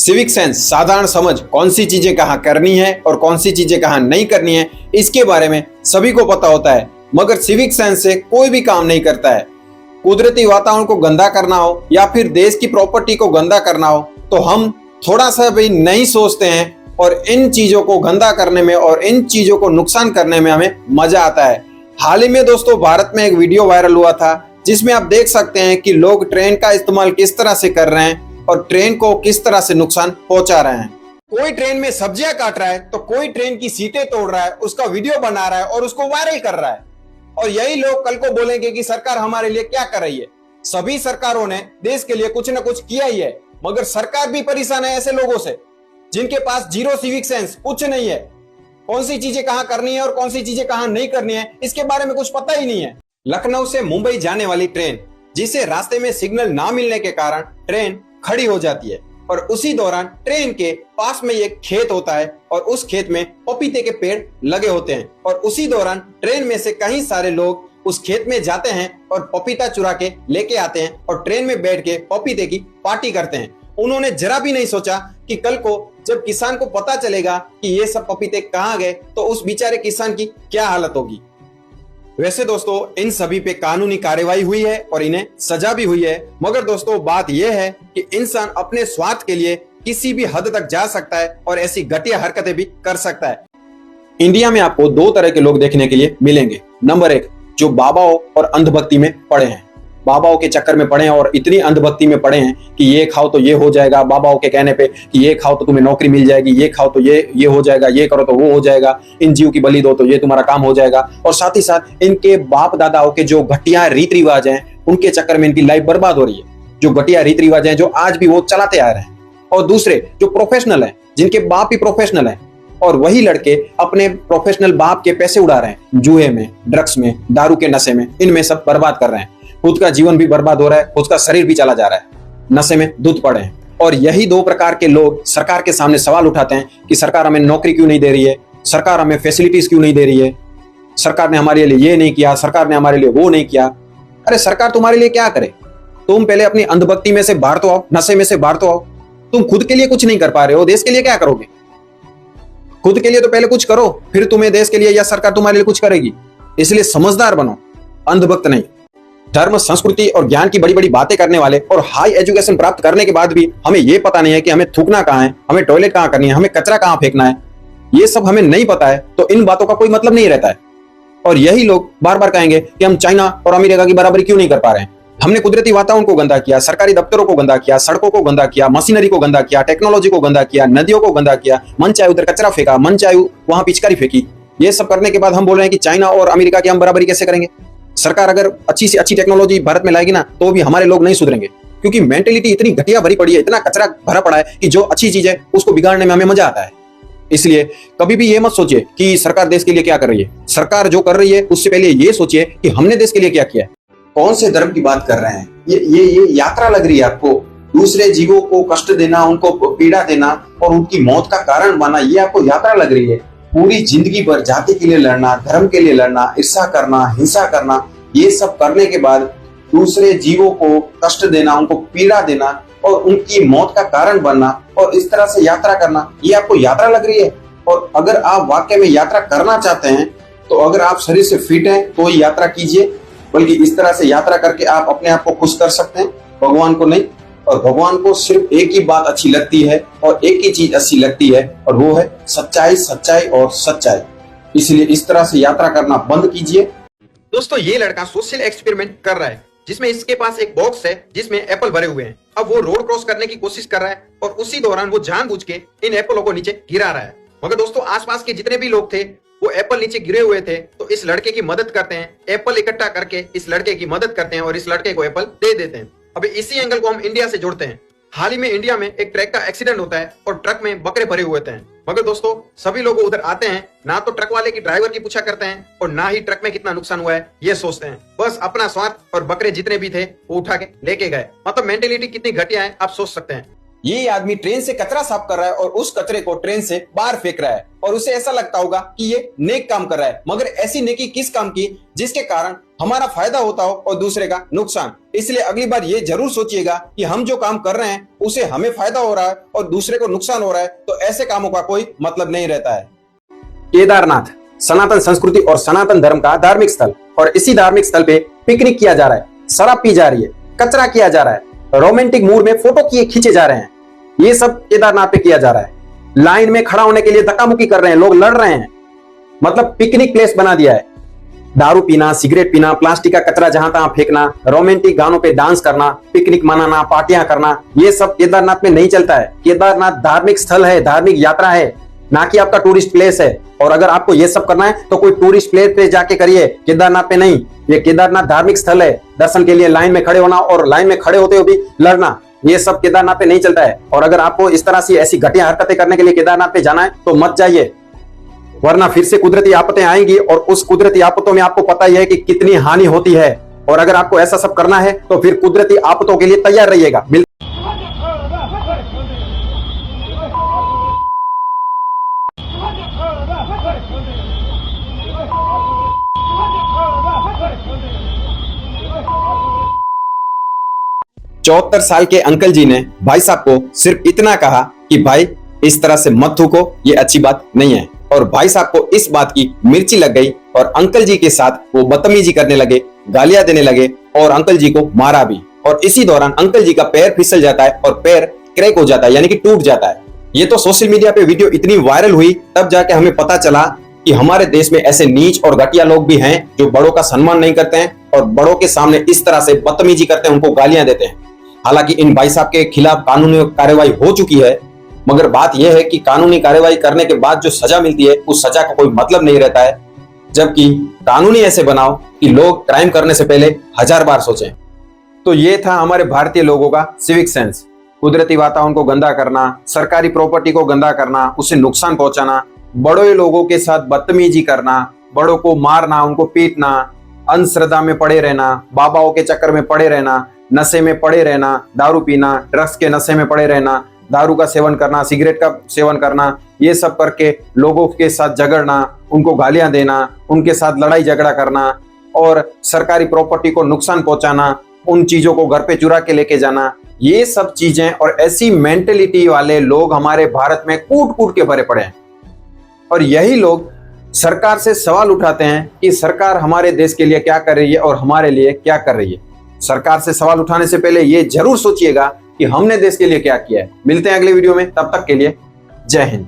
Civic sense, साधारण समझ, कौन सी चीजें कहाँ करनी है और कौन सी चीजें कहाँ नहीं करनी है, इसके बारे में सभी को पता होता है, मगर सिविक सेंस से कोई भी काम नहीं करता है। कुदरती वातावरण को गंदा करना हो या फिर देश की प्रॉपर्टी को गंदा करना हो तो हम थोड़ा सा भी नहीं सोचते हैं और इन चीजों को गंदा करने में और इन चीजों को नुकसान करने में हमें मजा आता है। हाल ही में दोस्तों भारत में एक वीडियो वायरल हुआ था जिसमें आप देख सकते हैं कि लोग ट्रेन का इस्तेमाल किस तरह से कर रहे हैं और ट्रेन को किस तरह से नुकसान पहुंचा रहे हैं। कोई ट्रेन में सब्जियां काट रहा है तो कोई ट्रेन की सीटें तोड़ रहा है, उसका वीडियो बना रहा है और उसको वायरल कर रहा है। और यही लोग कल को बोलेंगे कि सरकार हमारे लिए क्या कर रही है। सभी सरकारों ने देश के लिए कुछ न कुछ किया ही है, मगर सरकार भी परेशान है ऐसे लोगों से जिनके पास जीरो सिविक सेंस, कुछ नहीं है। कौन सी चीजें कहां करनी है और कौन सी चीजें कहां नहीं करनी है, इसके बारे में कुछ पता ही नहीं है। लखनऊ से मुंबई जाने वाली ट्रेन, जिसे रास्ते में सिग्नल ना मिलने के कारण ट्रेन खड़ी हो जाती है और उसी दौरान ट्रेन के पास में एक खेत होता है और उस खेत में पपीते के पेड़ लगे होते हैं और उसी दौरान ट्रेन में से कई सारे लोग उस खेत में जाते हैं और पपीता चुरा के लेके आते हैं और ट्रेन में बैठ के पपीते की पार्टी करते हैं। उन्होंने जरा भी नहीं सोचा कि कल को जब किसान को पता चलेगा कि ये सब पपीते कहाँ गए तो उस बेचारे किसान की क्या हालत होगी। वैसे दोस्तों इन सभी पे कानूनी कार्रवाई हुई है और इन्हें सजा भी हुई है, मगर दोस्तों बात यह है कि इंसान अपने स्वार्थ के लिए किसी भी हद तक जा सकता है और ऐसी घटिया हरकतें भी कर सकता है। इंडिया में आपको दो तरह के लोग देखने के लिए मिलेंगे। नंबर एक, जो बाबाओं और अंधभक्ति में पड़े हैं, बाबाओं के चक्कर में पड़े हैं और इतनी अंधभक्ति में पड़े हैं कि ये खाओ तो ये हो जाएगा, बाबाओं के कहने पे कि ये खाओ तो तुम्हें नौकरी मिल जाएगी, ये खाओ तो ये हो जाएगा, ये करो तो वो हो जाएगा, इन जीव की बलि दो तो ये तुम्हारा काम हो जाएगा। और साथ ही साथ इनके बाप दादाओं के जो घटिया रीति रिवाज हैं उनके चक्कर में इनकी लाइफ बर्बाद हो रही है। जो घटिया रीति रिवाज हैं जो आज भी वो चलाते आ रहे हैं। और दूसरे जो प्रोफेशनल है, जिनके बाप ही प्रोफेशनल है और वही लड़के अपने प्रोफेशनल बाप के पैसे उड़ा रहे हैं जुए में, ड्रग्स में, दारू के नशे में, इनमें सब बर्बाद कर रहे हैं। खुद का जीवन भी बर्बाद हो रहा है, खुद का शरीर भी चला जा रहा है, नशे में धुत पड़े हैं। और यही दो प्रकार के लोग सरकार के सामने सवाल उठाते हैं कि सरकार हमें नौकरी क्यों नहीं दे रही है, सरकार हमें फैसिलिटीज क्यों नहीं दे रही है, सरकार ने हमारे लिए ये नहीं किया, सरकार ने हमारे लिए वो नहीं किया। अरे सरकार तुम्हारे लिए क्या करे? तुम पहले अपनी अंधभक्ति में से बाहर तो आओ, नशे में से बाहर तो आओ। तुम खुद के लिए कुछ नहीं कर पा रहे हो, देश के लिए क्या करोगे? खुद के लिए तो पहले कुछ करो, फिर तुम्हें देश के लिए या सरकार तुम्हारे लिए कुछ करेगी। इसलिए समझदार बनो, अंधभक्त नहीं। धर्म, संस्कृति और ज्ञान की बड़ी बड़ी बातें करने वाले और हाई एजुकेशन प्राप्त करने के बाद भी हमें यह पता नहीं है कि हमें थूकना कहाँ है, हमें टॉयलेट कहाँ करनी है, हमें कचरा कहाँ फेंकना है, ये सब हमें नहीं पता है तो इन बातों का कोई मतलब नहीं रहता है। और यही लोग बार बार कहेंगे कि हम चाइना और अमेरिका की बराबरी क्यों नहीं कर पा रहे हैं। हमने कुदरती वातावरण को गंदा किया, सरकारी दफ्तरों को गंदा किया, सड़कों को गंदा किया, मशीनरी को गंदा किया, टेक्नोलॉजी को गंदा किया, नदियों को गंदा किया, मन चाहे उधर कचरा फेंका, मन चाहे वहां पिचकारी फेंकी। ये सब करने के बाद हम बोल रहे हैं कि चाइना और अमेरिका की हम बराबरी कैसे करेंगे? सरकार अगर अच्छी से अच्छी टेक्नोलॉजी भारत में लाएगी ना तो भी हमारे लोग नहीं सुधरेंगे, क्योंकि मेंटेलिटी इतनी घटिया भरी पड़ी है, इतना कचरा भरा पड़ा है कि जो अच्छी चीज है उसको बिगाड़ने में हमें मजा आता है। इसलिए कभी भी ये मत सोचिए कि सरकार देश के लिए क्या कर रही है। सरकार जो कर रही है उससे पहले ये सोचिए कि हमने देश के लिए क्या किया है। कौन से धर्म की बात कर रहे हैं? ये यात्रा लग रही है आपको? दूसरे जीवों को कष्ट देना, उनको पीड़ा देना और उनकी मौत का कारण बनना, ये आपको यात्रा लग रही है? पूरी जिंदगी भर जाति के लिए लड़ना, धर्म के लिए लड़ना, ईर्ष्या करना, हिंसा करना, ये सब करने के बाद दूसरे जीवों को कष्ट देना, उनको पीड़ा देना और उनकी मौत का कारण बनना और इस तरह से यात्रा करना, ये आपको यात्रा लग रही है? और अगर आप वाकई में यात्रा करना चाहते हैं तो अगर आप शरीर से फिट हैं तो ही यात्रा कीजिए, बल्कि इस तरह से यात्रा करके आप अपने आप को खुश कर सकते हैं, भगवान को नहीं। और भगवान को सिर्फ एक ही बात अच्छी लगती है और एक ही चीज अच्छी लगती है और वो है सच्चाई, सच्चाई और सच्चाई। इसलिए इस तरह से यात्रा करना बंद कीजिए। दोस्तों ये लड़का सोशल एक्सपेरिमेंट कर रहा है जिसमें इसके पास एक बॉक्स है जिसमें एप्पल भरे हुए हैं। अब वो रोड क्रॉस करने की कोशिश कर रहा है और उसी दौरान वो जानबूझ के इन एप्पलों को नीचे गिरा रहा है। मगर दोस्तों आसपास के जितने भी लोग थे वो एप्पल नीचे गिरे हुए थे तो इस लड़के की मदद करते हैं, एप्पल इकट्ठा करके इस लड़के की मदद करते हैं और इस लड़के को एप्पल दे देते हैं। अब इसी एंगल को हम इंडिया से जोड़ते हैं। हाल ही में इंडिया में एक ट्रक का एक्सीडेंट होता है और ट्रक में बकरे भरे हुए थे। मगर दोस्तों सभी लोग उधर आते हैं, ना तो ट्रक वाले की ड्राइवर की पूछा करते हैं और ना ही ट्रक में कितना नुकसान हुआ है ये सोचते हैं। बस अपना स्वार्थ और बकरे जितने भी थे वो उठा के लेके गए। मतलब मेंटेलिटी कितनी घटिया है आप सोच सकते हैं। ये आदमी ट्रेन से कचरा साफ कर रहा है और उस कचरे को ट्रेन से बाहर फेंक रहा है और उसे ऐसा लगता होगा कि ये नेक काम कर रहा है, मगर ऐसी नेकी किस काम की जिसके कारण हमारा फायदा होता हो और दूसरे का नुकसान। इसलिए अगली बार ये जरूर सोचिएगा कि हम जो काम कर रहे हैं उसे हमें फायदा हो रहा है और दूसरे को नुकसान हो रहा है, तो ऐसे कामों का कोई मतलब नहीं रहता है। केदारनाथ सनातन संस्कृति और सनातन धर्म का धार्मिक स्थल, और इसी धार्मिक स्थल पे पिकनिक किया जा रहा है, शराब पी जा रही है, कचरा किया जा रहा है, रोमांटिक मूड में फोटो खींचे जा रहे हैं। ये सब केदारनाथ पे किया जा रहा है। लाइन में खड़ा होने के लिए धक्का-मुक्की कर रहे हैं, लोग लड़ रहे हैं। मतलब पिकनिक प्लेस बना दिया है। दारू पीना, सिगरेट पीना, प्लास्टिक का कचरा जहां तहां फेंकना, रोमांटिक गानों पे डांस करना, पिकनिक मनाना, पार्टियां करना, ये सब केदारनाथ में नहीं चलता है। केदारनाथ धार्मिक स्थल है, धार्मिक यात्रा है, ना कि आपका टूरिस्ट प्लेस है। और अगर आपको ये सब करना है तो कोई टूरिस्ट प्लेस पे जाके करिए, केदारनाथ पे नहीं। ये केदारनाथ धार्मिक स्थल है। दर्शन के लिए लाइन में खड़े होना और लाइन में खड़े होते हुए भी लड़ना, ये सब केदारनाथ पे नहीं चलता है। और अगर आपको इस तरह से ऐसी घटिया हरकतें करने के लिए केदारनाथ पे जाना है तो मत जाइए, वरना फिर से कुदरती आफतें आएंगी और उस कुदरती आफतों में आपको पता ही है कि कितनी हानि होती है। और अगर आपको ऐसा सब करना है तो फिर कुदरती आफतों के लिए तैयार रहिएगा। चौहत्तर साल के अंकल जी ने भाई साहब को सिर्फ इतना कहा कि भाई इस तरह से मत थूको, ये अच्छी बात नहीं है। और भाई साहब को इस बात की मिर्ची लग गई और अंकल जी के साथ वो बदतमीजी करने लगे, गालियां देने लगे और अंकल जी को मारा भी। और इसी दौरान अंकल जी का पैर फिसल जाता है और पैर क्रैक हो जाता है, यानी कि टूट जाता है। ये तो सोशल मीडिया पे वीडियो इतनी वायरल हुई, तब जाके हमें पता चला कि हमारे देश में ऐसे नीच और घटिया लोग भी हैं जो बड़ों का सम्मान नहीं करते हैं और बड़ों के सामने इस तरह से बदतमीजी करते हैं, उनको गालियां देते हैं। हालांकि इन भाई साहब के खिलाफ कानूनी कार्रवाई हो चुकी है, मगर बात यह है कि कानूनी कार्रवाई करने के बाद जो सजा मिलती है उस सजा का कोई मतलब नहीं रहता है, जबकि कानूनी ऐसे बनाओ कि लोग क्राइम करने से पहले 1000 बार सोचें। तो ये था हमारे भारतीय लोगों का सिविक सेंस। कुदरती वातावरण को गंदा करना, सरकारी प्रॉपर्टी को गंदा करना, उसे नुकसान पहुंचाना, बड़े लोगों के साथ बदतमीजी करना, बड़ों को मारना, उनको पीटना, अंधश्रद्धा में पड़े रहना, बाबाओं के चक्कर में पड़े रहना, नशे में पड़े रहना, दारू पीना, ड्रग्स के नशे में पड़े रहना, दारू का सेवन करना, सिगरेट का सेवन करना, ये सब करके लोगों के साथ झगड़ना, उनको गालियां देना, उनके साथ लड़ाई झगड़ा करना और सरकारी प्रॉपर्टी को नुकसान पहुंचाना, उन चीजों को घर पे चुरा के लेके जाना, ये सब चीजें और ऐसी मेंटेलिटी वाले लोग हमारे भारत में कूट कूट के भरे पड़े हैं। और यही लोग सरकार से सवाल उठाते हैं कि सरकार हमारे देश के लिए क्या कर रही है और हमारे लिए क्या कर रही है। सरकार से सवाल उठाने से पहले ये जरूर सोचिएगा कि हमने देश के लिए क्या किया है। मिलते हैं अगले वीडियो में, तब तक के लिए जय हिंद।